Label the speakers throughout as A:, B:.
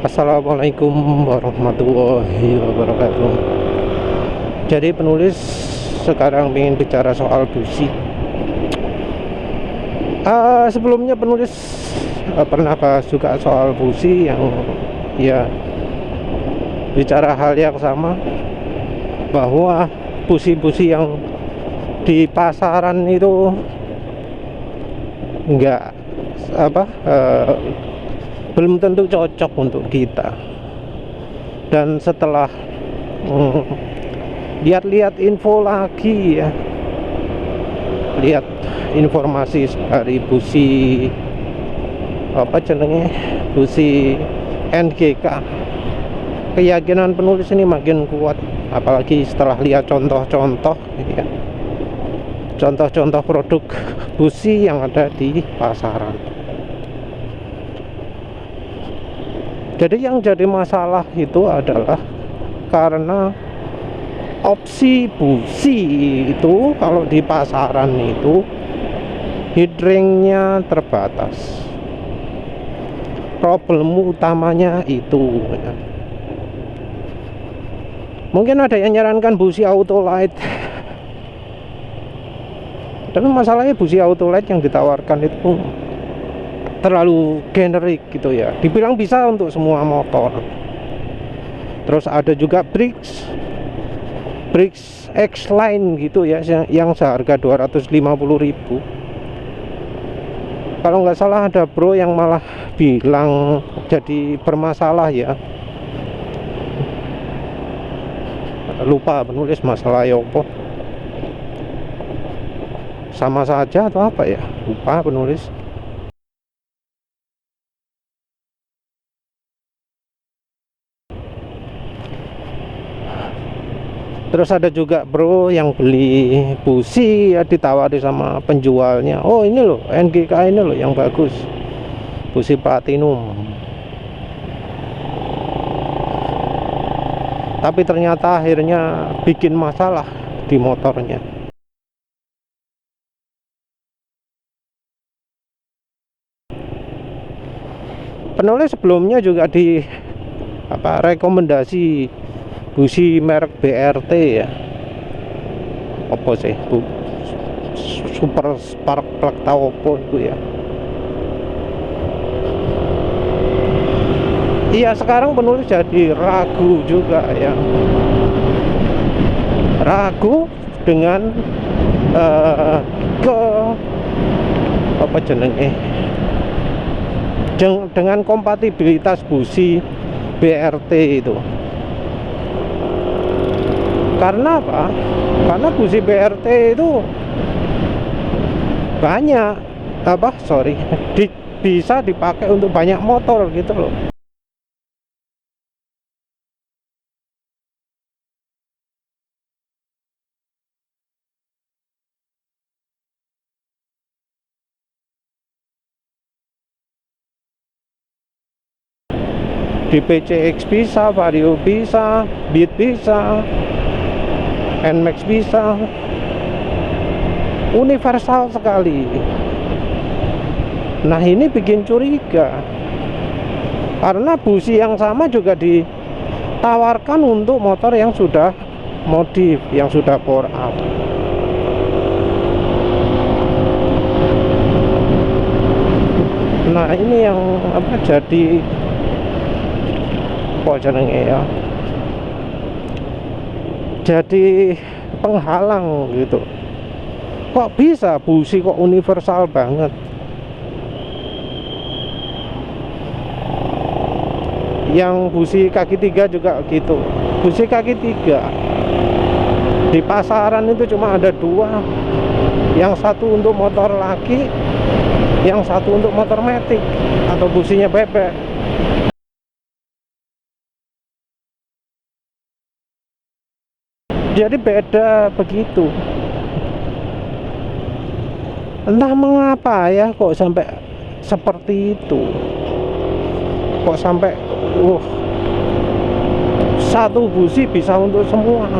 A: Assalamualaikum warahmatullahi wabarakatuh. Jadi penulis sekarang ingin bicara soal busi. Sebelumnya penulis pernah bahas juga soal busi yang ya bicara hal yang sama, bahwa busi-busi yang di pasaran itu enggak belum tentu cocok untuk kita. Dan setelah lihat-lihat info lagi ya, lihat informasi dari busi busi NGK, keyakinan penulis ini makin kuat, apalagi setelah lihat contoh-contoh ya, contoh-contoh produk busi yang ada di pasaran. Jadi yang jadi masalah itu adalah karena opsi busi itu kalau di pasaran itu headranknya terbatas. Problem utamanya itu ya. Mungkin ada yang nyarankan busi Autolight, tapi masalahnya busi Autolight yang ditawarkan itu terlalu generik gitu ya. Dibilang bisa untuk semua motor. Terus ada juga Brix X-Line gitu ya, yang seharga 250.000. Kalau nggak salah ada bro yang malah bilang jadi bermasalah ya. Lupa penulis masalah yopo. Sama saja atau apa ya? Lupa penulis. Terus ada juga bro yang beli busi ya, ditawari sama penjualnya, oh ini loh NGK ini loh yang bagus, busi platinum. Tapi ternyata akhirnya bikin masalah di motornya. Penulis sebelumnya juga di rekomendasi busi merek BRT ya, apa sih bu, Super Spark Plug Taopo itu ya. Iya, sekarang penulis jadi ragu juga ya, ragu dengan dengan kompatibilitas busi BRT itu. Karena apa? Karena busi BRT itu banyak bisa dipakai untuk banyak motor gitu loh. Di PCX bisa, Vario bisa, Beat bisa, NMAX bisa, universal sekali. Nah ini bikin curiga, karena busi yang sama juga ditawarkan untuk motor yang sudah modif, yang sudah bore up. Nah ini yang jadi ya, jadi penghalang gitu. Kok bisa busi kok universal banget? Yang busi kaki 3 juga gitu. Busi kaki 3 di pasaran itu cuma ada 2, yang satu untuk motor laki, yang satu untuk motor matic atau businya bebek. Jadi beda begitu. Entah mengapa ya kok sampai seperti itu. Kok sampai satu busi bisa untuk semua.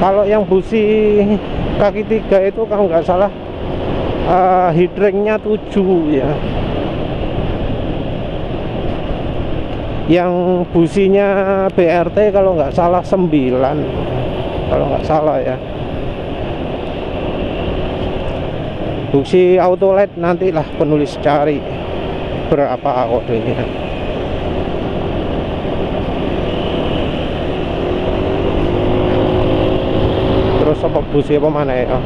A: Kalau yang busi kaki 3 itu kalau nggak salah headranknya 7 ya. yang businya BRT kalau nggak salah 9, kalau nggak salah ya. Busi Autolet nantilah penulis cari berapa kodenya. Terus apa busi apa mana ya?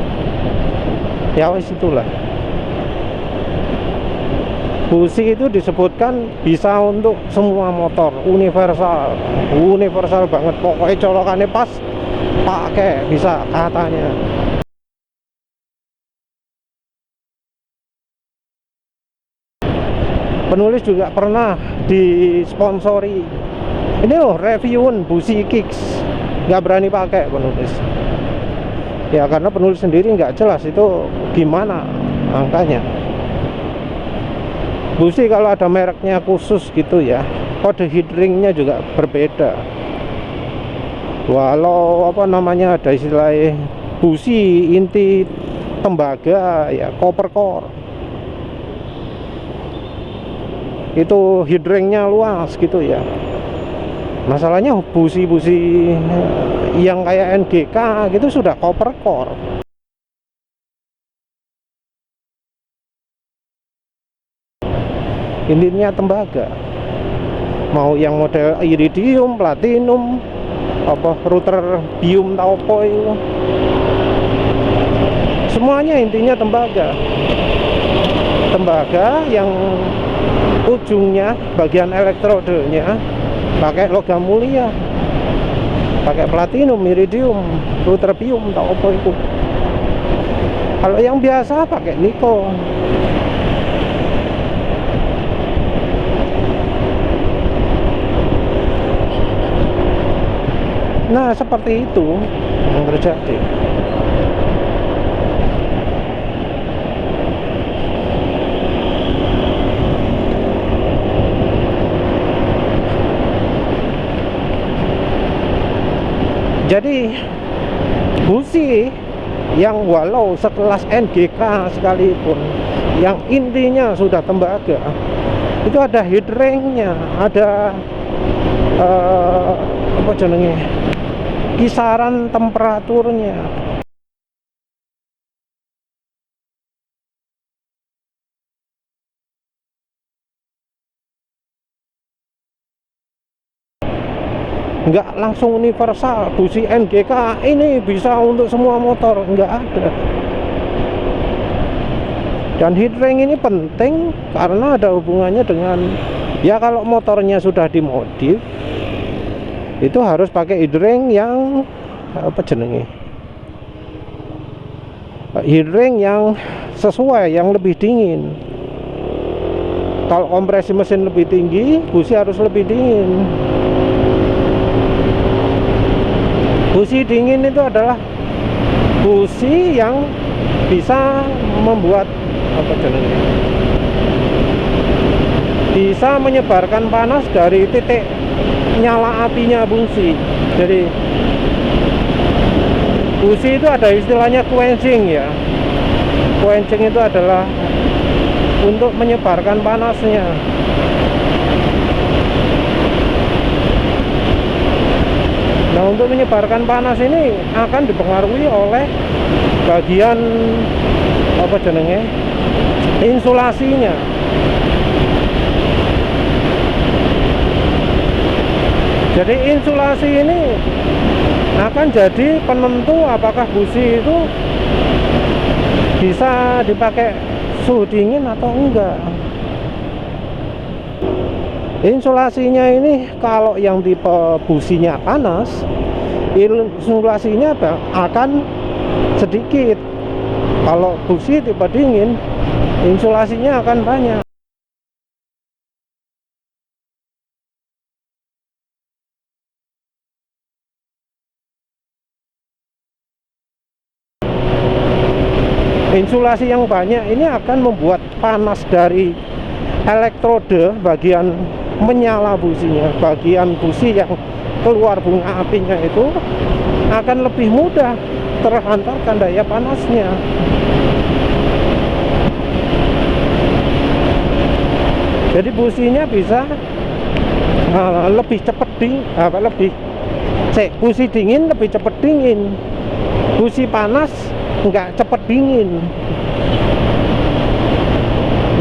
A: Ya wis itulah. Busi itu disebutkan bisa untuk semua motor, universal banget. Pokoknya colokannya pas, pakai bisa katanya. Penulis juga pernah disponsori. Ini loh reviewin busi Kicks, nggak berani pakai penulis. Ya karena penulis sendiri nggak jelas itu gimana angkanya. Busi kalau ada mereknya khusus gitu ya, kode headringnya juga berbeda. Walau apa namanya ada istilah busi inti tembaga ya, copper core, itu headringnya luas gitu ya. Masalahnya busi-busi yang kayak NGK gitu sudah copper core. Intinya tembaga, mau yang model iridium, platinum, apa router bium tau apa itu, semuanya intinya tembaga yang ujungnya bagian elektrodenya pakai logam mulia, pakai platinum, iridium, router bium tau apa itu. Kalau yang biasa pakai nikel. Nah seperti itu yang terjadi. Jadi busi yang walau sekelas NGK sekalipun, yang intinya sudah tembaga, itu ada headringnya, ada apa jenenge, kisaran temperaturnya. Nggak langsung universal. Busi NGK ini bisa untuk semua motor, nggak ada. Dan headring ini penting karena ada hubungannya dengan, ya kalau motornya sudah dimodif itu harus pakai headring yang apa jenenge, headring yang sesuai, yang lebih dingin. Kalau kompresi mesin lebih tinggi, busi harus lebih dingin. Busi dingin itu adalah busi yang bisa membuat apa jenenge, bisa menyebarkan panas dari titik nyala apinya busi. Jadi busi itu ada istilahnya quenching ya. Quenching itu adalah untuk menyebarkan panasnya. Nah, untuk menyebarkan panas ini akan dipengaruhi oleh bagian apa jenenge, insulasinya. Jadi insulasi ini akan jadi penentu apakah busi itu bisa dipakai suhu dingin atau enggak. Insulasinya ini kalau yang tipe businya panas, insulasinya akan sedikit. Kalau busi tipe dingin, insulasinya akan banyak. Insulasi yang banyak ini akan membuat panas dari elektrode bagian menyala businya, bagian busi yang keluar bunga apinya itu akan lebih mudah terhantarkan daya panasnya. Jadi businya bisa lebih cepet busi dingin lebih cepet dingin, busi panas nggak cepet dingin.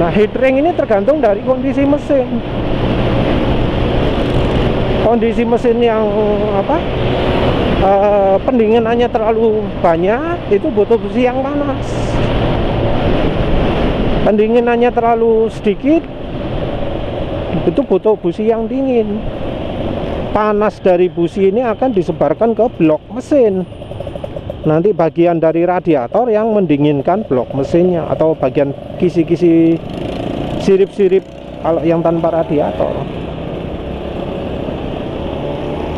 A: Nah, heat ring ini tergantung dari kondisi mesin. Kondisi mesin yang pendinginannya terlalu banyak, itu butuh busi yang panas. Pendinginannya terlalu sedikit, itu butuh busi yang dingin. Panas dari busi ini akan disebarkan ke blok mesin. Nanti bagian dari radiator yang mendinginkan blok mesinnya, atau bagian kisi-kisi sirip-sirip kalau yang tanpa radiator.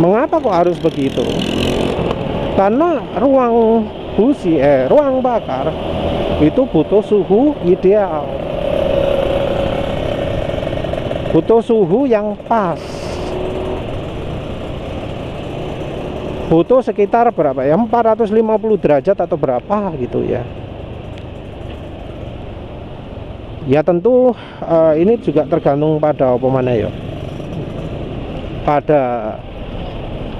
A: Mengapa kok harus begitu? Karena ruang bakar itu butuh suhu ideal, butuh suhu yang pas, butuh sekitar berapa ya, 450 derajat atau berapa gitu ya. Ya tentu ini juga tergantung pada apa mana ya, pada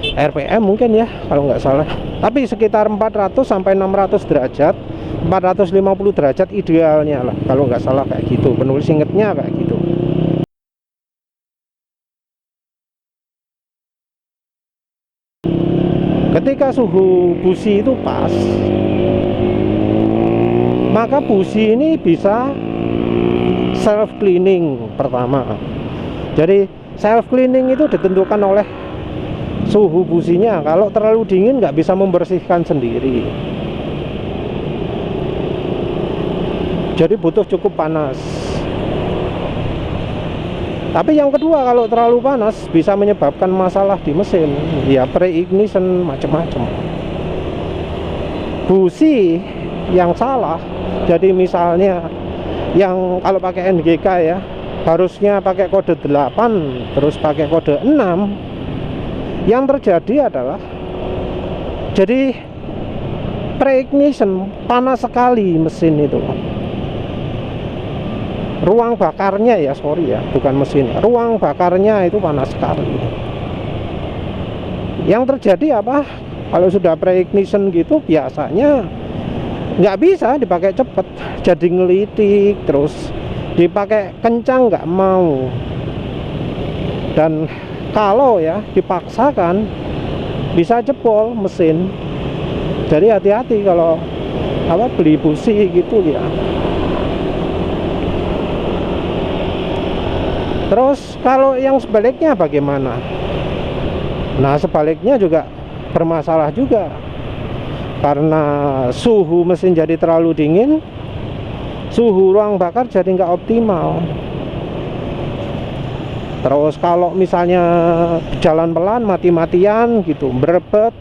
A: RPM mungkin ya kalau nggak salah, tapi sekitar 400 sampai 600 derajat, 450 derajat idealnya lah kalau nggak salah, kayak gitu penulis ingetnya kayak gitu. Ketika suhu busi itu pas, maka busi ini bisa self cleaning pertama. Jadi self cleaning itu ditentukan oleh suhu businya. Kalau terlalu dingin nggak bisa membersihkan sendiri, jadi butuh cukup panas. Tapi yang kedua, kalau terlalu panas bisa menyebabkan masalah di mesin, ya pre-ignition macam-macam. Busi yang salah, jadi misalnya yang kalau pakai NGK ya harusnya pakai kode 8 terus pakai kode 6, yang terjadi adalah jadi pre-ignition panas sekali mesin itu. Ruang bakarnya ya, bukan mesin, ruang bakarnya itu panas sekali. Yang terjadi apa? Kalau sudah pre-ignition gitu biasanya nggak bisa dipakai cepet, jadi ngelitik, terus dipakai kencang nggak mau. Dan kalau ya dipaksakan bisa jebol mesin. Jadi hati-hati kalau beli busi gitu ya. Terus kalau yang sebaliknya bagaimana? Nah, sebaliknya juga bermasalah juga, karena suhu mesin jadi terlalu dingin, suhu ruang bakar jadi nggak optimal. Terus kalau misalnya jalan pelan, mati-matian gitu, berebet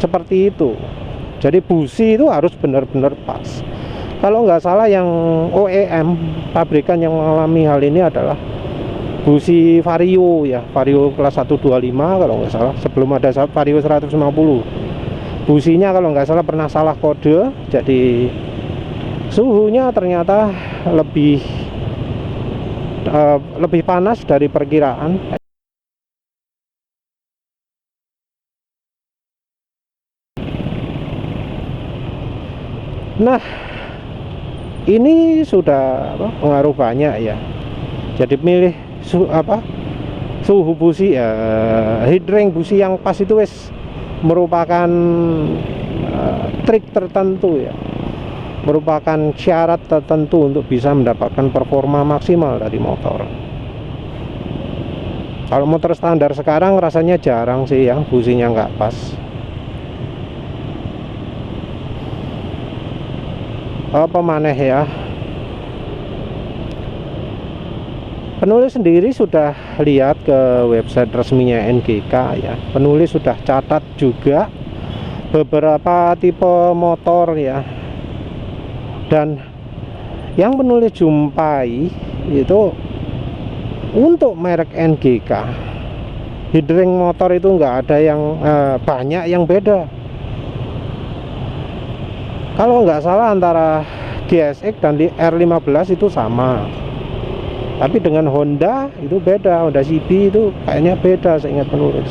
A: seperti itu. Jadi busi itu harus benar-benar pas. Kalau nggak salah yang OEM, pabrikan yang mengalami hal ini adalah busi Vario ya, Vario kelas 125 kalau nggak salah, sebelum ada Vario 150. Businya kalau nggak salah pernah salah kode, jadi suhunya ternyata lebih panas dari perkiraan. Nah, ini sudah pengaruh banyak ya. Jadi milih suhu busi ya, heat ring busi yang pas itu merupakan trik tertentu ya, merupakan syarat tertentu untuk bisa mendapatkan performa maksimal dari motor. Kalau motor standar sekarang rasanya jarang sih yang businya nggak pas. Apa maneh ya, penulis sendiri sudah lihat ke website resminya NGK ya. Penulis sudah catat juga beberapa tipe motor ya, dan yang penulis jumpai itu untuk merek NGK heat ring motor itu nggak ada yang banyak yang beda. Kalau nggak salah antara GSX dan R15 itu sama. Tapi dengan Honda itu beda. Honda CB itu kayaknya beda, saya ingat penulis.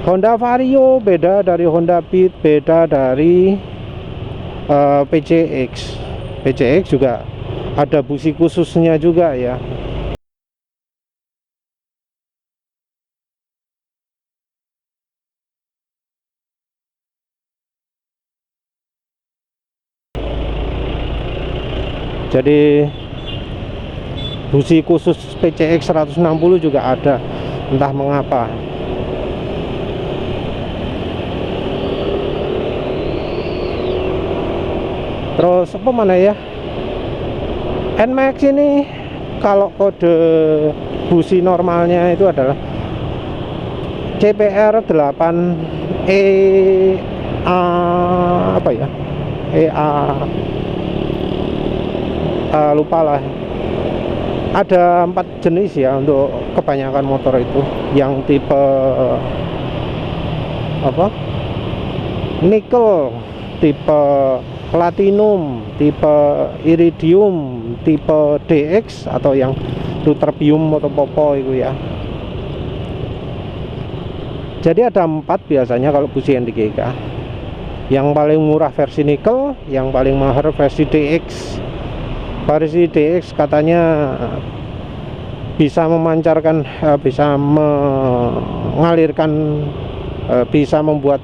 A: Honda Vario beda dari Honda Beat, beda dari PCX. PCX juga ada busi khususnya juga ya. Jadi busi khusus PCX 160 juga ada, entah mengapa. Terus apa mana ya, NMAX ini kalau kode busi normalnya itu adalah CPR 8 EA apa ya, EA lupa lah. Ada 4 jenis ya untuk kebanyakan motor itu. Yang tipe apa, nikel, tipe platinum, tipe iridium, tipe DX, atau yang luterbium atau popo itu ya. Jadi ada 4 biasanya kalau busi NGK. Yang paling murah versi nikel, yang paling mahal versi DX. Versi DX katanya bisa memancarkan, bisa mengalirkan, bisa membuat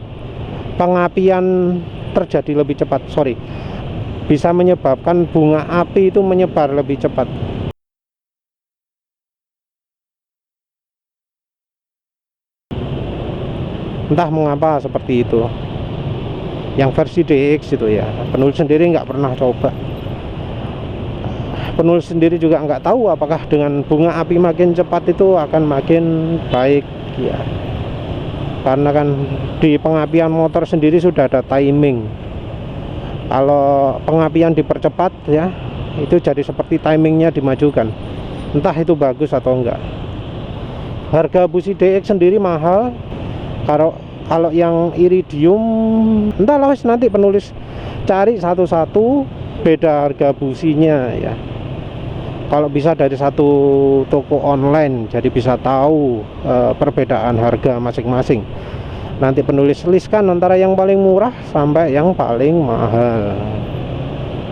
A: pengapian terjadi lebih cepat. Bisa menyebabkan bunga api itu menyebar lebih cepat. Entah mengapa seperti itu. Yang versi DX itu ya, penulis sendiri nggak pernah coba. Penulis sendiri juga nggak tahu apakah dengan bunga api makin cepat itu akan makin baik ya. Karena kan di pengapian motor sendiri sudah ada timing. Kalau pengapian dipercepat ya, itu jadi seperti timingnya dimajukan. Entah itu bagus atau enggak. Harga busi DX sendiri mahal. Kalau yang iridium, entahlah, nanti penulis cari satu-satu beda harga businya ya. Kalau bisa dari satu toko online, jadi bisa tahu perbedaan harga masing-masing. Nanti penulis listkan antara yang paling murah sampai yang paling mahal.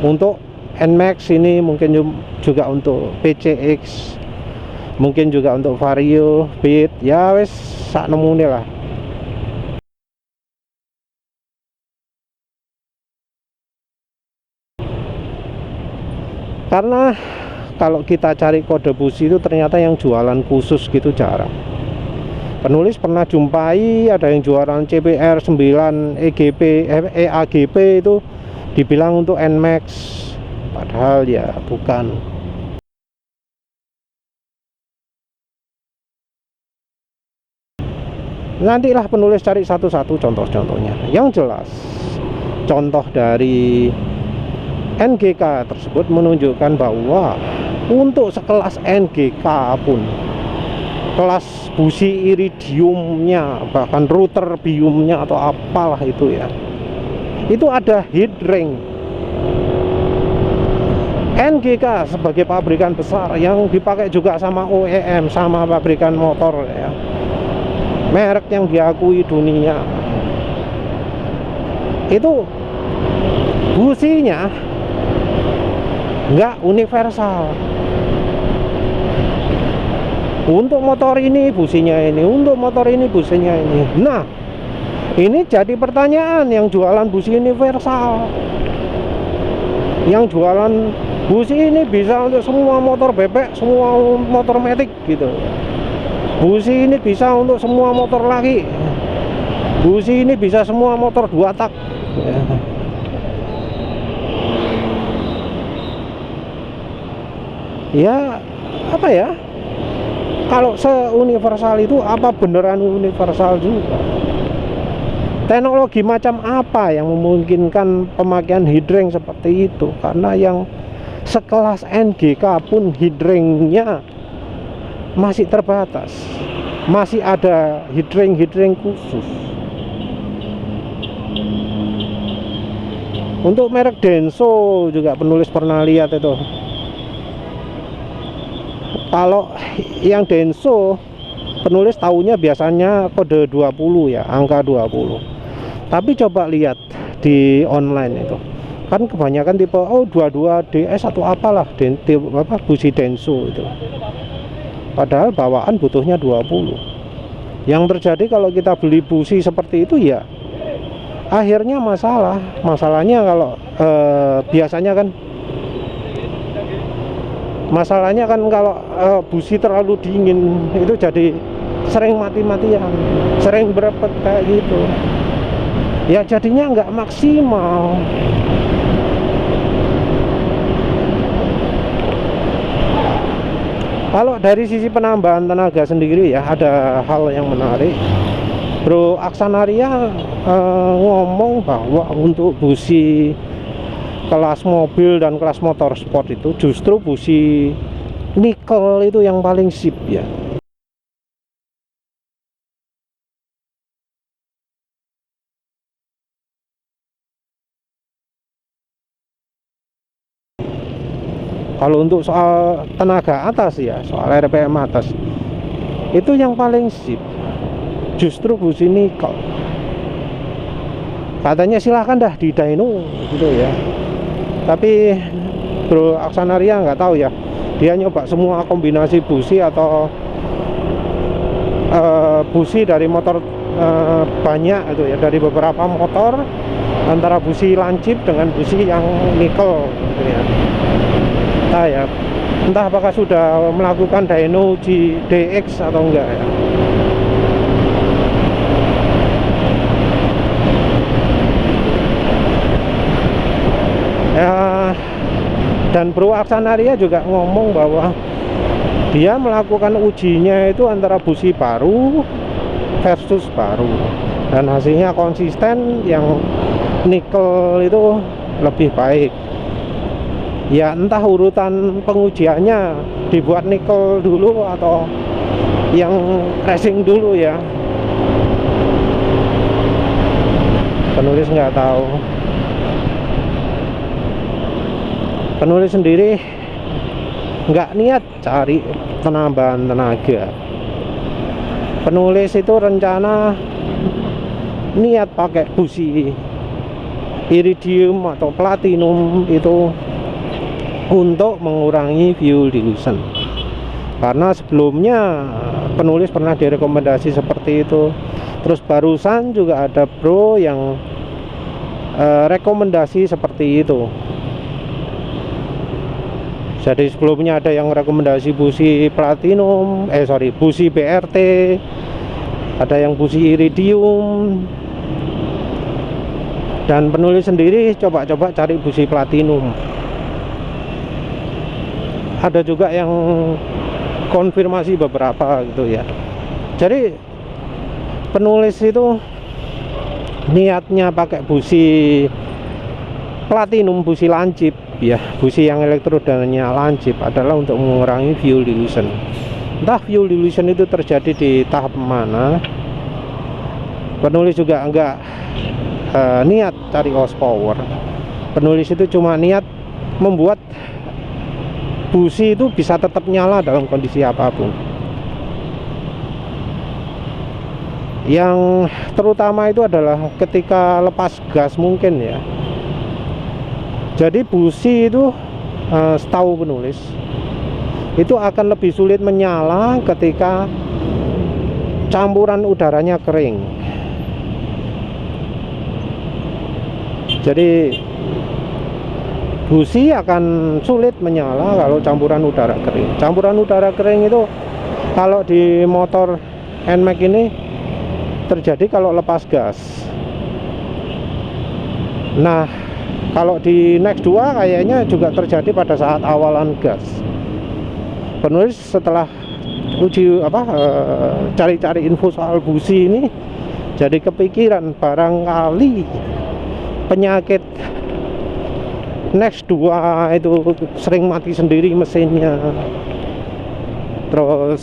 A: Untuk NMAX ini mungkin juga untuk PCX, mungkin juga untuk Vario, Beat, ya wes sak nemune lah. Karena kalau kita cari kode busi itu ternyata yang jualan khusus gitu jarang. Penulis pernah jumpai ada yang jualan CPR 9 EGP, EAGP itu dibilang untuk NMAX, padahal ya bukan. Nantilah penulis cari satu-satu contoh-contohnya. Yang jelas, contoh dari NGK tersebut menunjukkan bahwa untuk sekelas NGK pun, kelas busi iridiumnya, bahkan ruterbiumnya atau apalah itu ya, itu ada heat ring. NGK sebagai pabrikan besar yang dipakai juga sama OEM, sama pabrikan motor ya, merek yang diakui dunia, itu businya nggak universal. Untuk motor ini businya ini, untuk motor ini businya ini. Nah, ini jadi pertanyaan, yang jualan busi universal, yang jualan busi ini bisa untuk semua motor bebek, semua motor matic gitu. Busi ini bisa untuk semua motor laki. Busi ini bisa semua motor 2 tak ya. Ya apa ya, kalau seuniversal itu apa beneran universal juga? Teknologi macam apa yang memungkinkan pemakaian headring seperti itu? Karena yang sekelas NGK pun headringnya masih terbatas, masih ada headring khusus. Untuk merek Denso juga penulis pernah lihat itu, Kalau yang Denso penulis tahunya biasanya kode 20 ya, angka 20. Tapi coba lihat di online itu kan kebanyakan tipe 22 DS atau apalah busi Denso itu. Padahal bawaan butuhnya 20. Yang terjadi kalau kita beli busi seperti itu ya akhirnya masalahnya kalau masalahnya kan kalau busi terlalu dingin itu jadi sering mati-matian, sering berepet kayak gitu ya, jadinya nggak maksimal. Kalau dari sisi penambahan tenaga sendiri ya ada hal yang menarik. Bro Aksanaria ngomong bahwa untuk busi kelas mobil dan kelas motor sport itu justru busi nikel itu yang paling sip ya. Kalau untuk soal tenaga atas ya, soal RPM atas itu yang paling sip justru busi nikel. Katanya silahkan dah di dyno gitu ya, tapi Bro Aksanaria nggak tahu ya, dia nyoba semua kombinasi busi atau busi dari motor banyak itu ya, dari beberapa motor, antara busi lancip dengan busi yang nikel gitu ya. Nah ya, entah apakah sudah melakukan dyno DX atau enggak ya. Dan Bro Aksanaria juga ngomong bahwa dia melakukan ujinya itu antara busi baru versus baru, dan hasilnya konsisten, yang nikel itu lebih baik ya. Entah urutan pengujiannya dibuat nikel dulu atau yang racing dulu ya, penulis nggak tahu. Penulis sendiri nggak niat cari penambahan tenaga. Penulis itu rencana niat pakai busi iridium atau platinum itu untuk mengurangi fuel dilution. Karena sebelumnya penulis pernah direkomendasi seperti itu. Terus barusan juga ada bro yang rekomendasi seperti itu. Jadi sebelumnya ada yang rekomendasi busi platinum, busi BRT, ada yang busi iridium, dan penulis sendiri coba-coba cari busi platinum. Ada juga yang konfirmasi beberapa gitu ya. Jadi penulis itu niatnya pakai busi platinum, busi lancip ya, busi yang elektrodanya lancip adalah untuk mengurangi fuel dilution. Entah fuel dilution itu terjadi di tahap mana, penulis juga enggak niat cari horsepower. Penulis itu cuma niat membuat busi itu bisa tetap nyala dalam kondisi apapun. Yang terutama itu adalah ketika lepas gas mungkin ya. Jadi busi itu setahu penulis itu akan lebih sulit menyala ketika campuran udaranya kering. Jadi busi akan sulit menyala kalau campuran udara kering. Campuran udara kering itu kalau di motor NMAX ini terjadi kalau lepas gas. Nah, kalau di Next 2 kayaknya juga terjadi pada saat awalan gas. Penulis setelah cari-cari info soal busi ini jadi kepikiran barangkali penyakit Next 2 itu sering mati sendiri mesinnya. Terus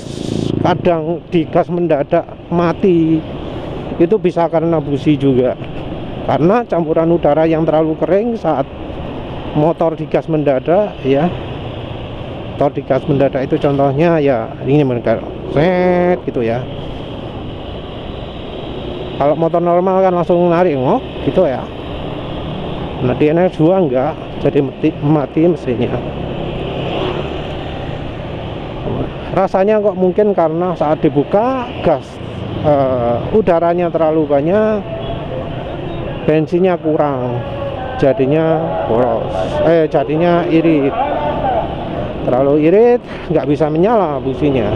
A: kadang di gas mendadak mati. Itu bisa karena busi juga. Karena campuran udara yang terlalu kering saat motor digas mendadak ya, motor digas mendadak itu contohnya ya ini mendadak set gitu ya. Kalau motor normal kan langsung narik gitu ya. Nah di NX2 enggak, jadi mati mesinnya. Rasanya kok mungkin karena saat dibuka gas udaranya terlalu banyak, bensinnya kurang, jadinya boros, jadinya irit, terlalu irit, nggak bisa menyala businya.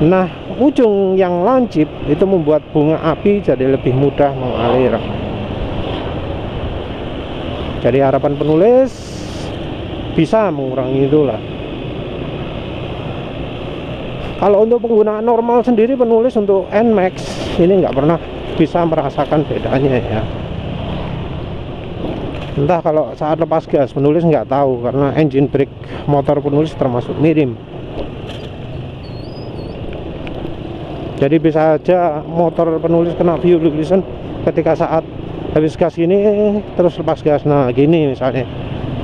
A: Nah ujung yang lancip itu membuat bunga api jadi lebih mudah mengalir. Jadi harapan penulis bisa mengurangi itulah. Kalau untuk penggunaan normal sendiri penulis untuk NMAX ini nggak pernah bisa merasakan bedanya ya. Entah kalau saat lepas gas penulis nggak tahu, karena engine brake motor penulis termasuk minim. Jadi bisa aja motor penulis kena fuel ignition ketika saat habis gas ini terus lepas gas, nah gini misalnya,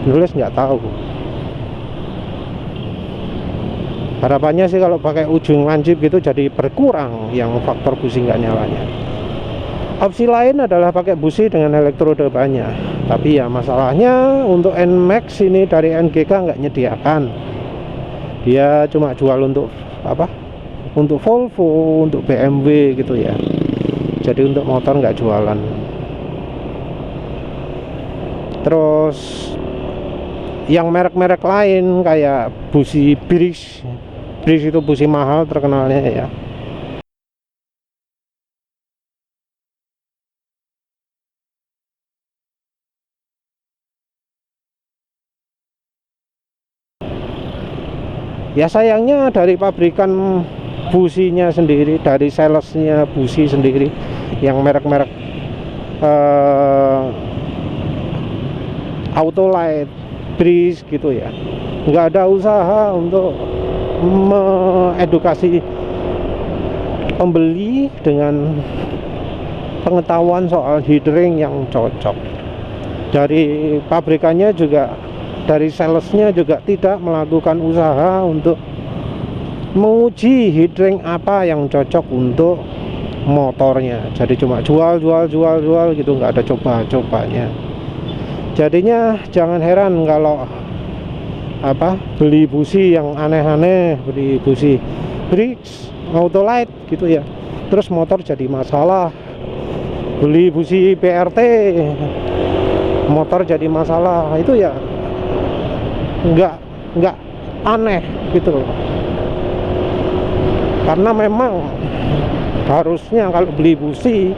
A: penulis nggak tahu. Harapannya sih kalau pakai ujung lancip gitu jadi berkurang yang faktor busi nggak nyalanya. Opsi lain adalah pakai busi dengan elektrode banyak, tapi ya masalahnya untuk NMAX ini dari NGK nggak nyediakan. Dia cuma jual untuk apa? Untuk Volvo, untuk BMW gitu ya. Jadi untuk motor nggak jualan. Terus yang merek-merek lain kayak busi Briggs itu busi mahal terkenalnya ya. Ya sayangnya dari pabrikan businya sendiri, dari salesnya busi sendiri yang merek-merek Autolite, Briggs gitu ya, nggak ada usaha untuk mengedukasi pembeli dengan pengetahuan soal heatering yang cocok. Dari pabrikannya juga, dari salesnya juga tidak melakukan usaha untuk menguji heatering apa yang cocok untuk motornya. Jadi cuma jual gitu, nggak ada coba-cobanya. Jadinya jangan heran kalau beli busi yang aneh-aneh, beli busi Briggs, Autolite gitu ya, terus motor jadi masalah. Beli busi PRT, motor jadi masalah. Itu ya nggak aneh gitu loh. Karena memang harusnya kalau beli busi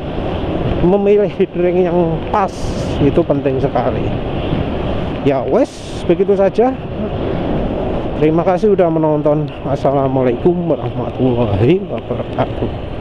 A: memilih heatering yang pas, itu penting sekali. Ya wes, begitu saja. Terima kasih sudah menonton. Assalamualaikum warahmatullahi wabarakatuh.